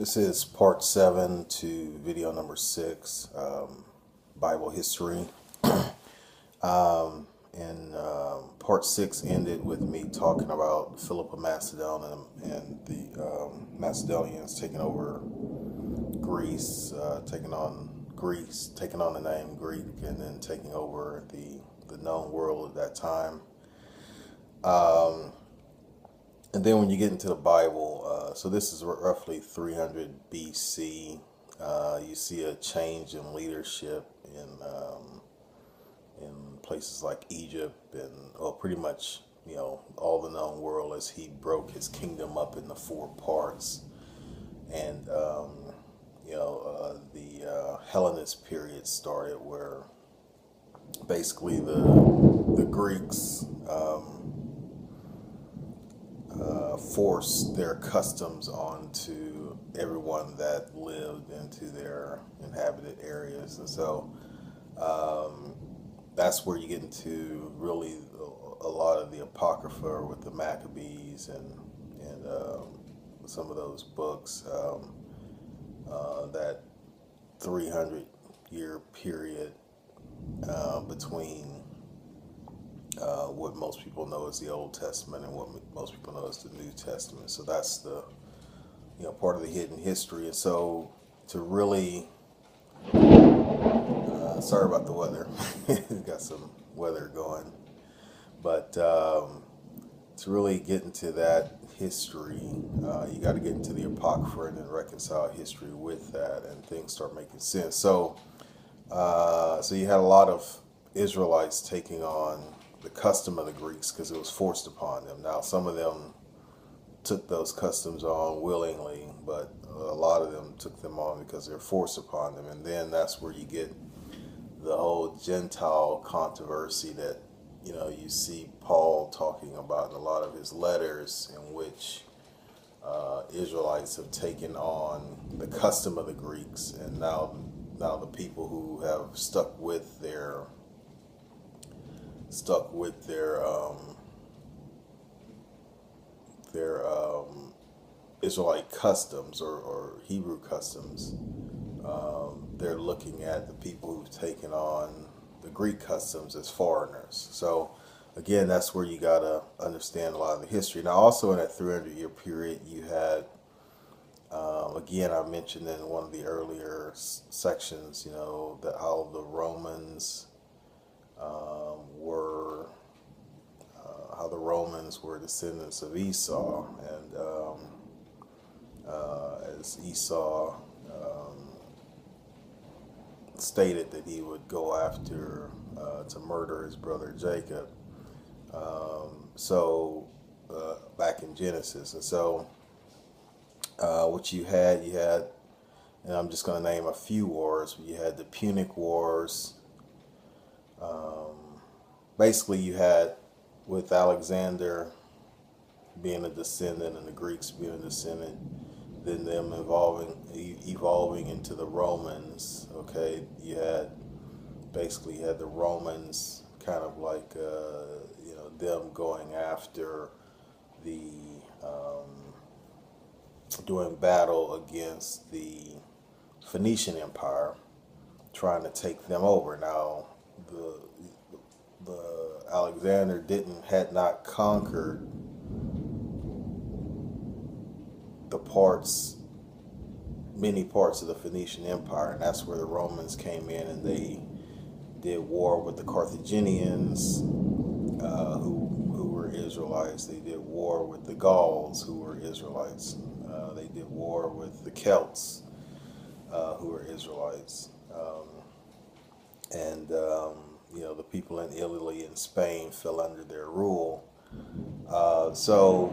This is part 7 to video number 6, Bible history. And part 6 ended with me talking about Philip of Macedon and the Macedonians taking over Greece, taking on the name Greek, and then taking over the known world at that time. And then when you get into the Bible, so this is roughly 300 BC, you see a change in leadership in places like Egypt and pretty much all the known world, as he broke his kingdom up into 4 parts. And the Hellenist period started, where basically the Greeks forced their customs onto everyone that lived into their inhabited areas. And so that's where you get into really a lot of the Apocrypha with the Maccabees and some of those books, that 300-year period between what most people know as the Old Testament and what most people know as the New Testament. So that's the part of the hidden history. And so to really sorry about the weather. Got some weather going, but to really get into that history, you got to get into the Apocrypha and then reconcile history with that, and things start making sense. So so you had a lot of Israelites taking on the custom of the Greeks because it was forced upon them. Now, some of them took those customs on willingly, but a lot of them took them on because they're forced upon them. And then that's where you get the whole Gentile controversy that you see Paul talking about in a lot of his letters, in which Israelites have taken on the custom of the Greeks, and now the people who have stuck with their Israelite customs or Hebrew customs, they're looking at the people who've taken on the Greek customs as foreigners. So again, that's where you got to understand a lot of the history. Now, also in that 300-year period, you had, again, I mentioned in one of the earlier sections, that how the Romans were descendants of Esau, and as Esau stated that he would go after to murder his brother Jacob, back in Genesis. And so what you had, and I'm just going to name a few wars. You had the Punic Wars. Basically, you had, with Alexander being a descendant and the Greeks being a descendant, then them evolving into the Romans. Okay, you had the Romans kind of like them going after doing battle against the Phoenician Empire, trying to take them over. Now, the Alexander had not conquered many parts of the Phoenician Empire, and that's where the Romans came in, and they did war with the Carthaginians, who were Israelites. They did war with the Gauls, who were Israelites. They did war with the Celts, who were Israelites, and the people in Italy and Spain fell under their rule. So